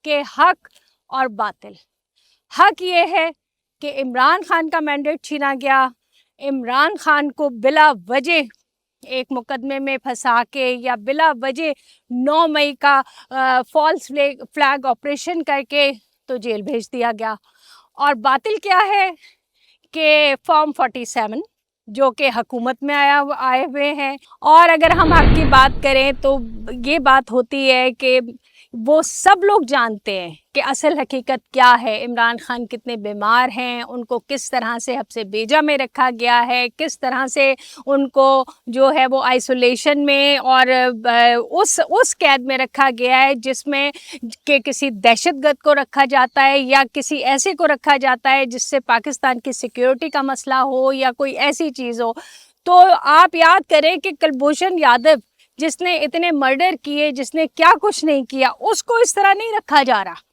کہ حق اور باطل. حق یہ ہے کہ عمران خان کا مینڈیٹ چھینا گیا. عمران خان کو بلا وجہ ایک مقدمے میں پھنسا کے یا بلا وجہ 9 مئی کا فالس فلیگ آپریشن کر کے تو جیل بھیج دیا گیا. اور باطل کیا ہے کہ فارم 47 جو کہ حکومت میں آئے ہوئے ہیں. اور اگر ہم حق کی بات کریں تو یہ بات ہوتی ہے کہ وہ سب لوگ جانتے ہیں کہ اصل حقیقت کیا ہے. عمران خان کتنے بیمار ہیں, ان کو کس طرح سے حبس بیجا میں رکھا گیا ہے, کس طرح سے ان کو جو ہے وہ آئسولیشن میں اور اس قید میں رکھا گیا ہے جس میں کہ کسی دہشت گرد کو رکھا جاتا ہے یا کسی ایسے کو رکھا جاتا ہے جس سے پاکستان کی سیکیورٹی کا مسئلہ ہو یا کوئی ایسی چیز ہو. تو آپ یاد کریں کہ کلبھوشن یادو جس نے اتنے مرڈر کیے, جس نے کیا کچھ نہیں کیا, اس کو اس طرح نہیں رکھا جا رہا.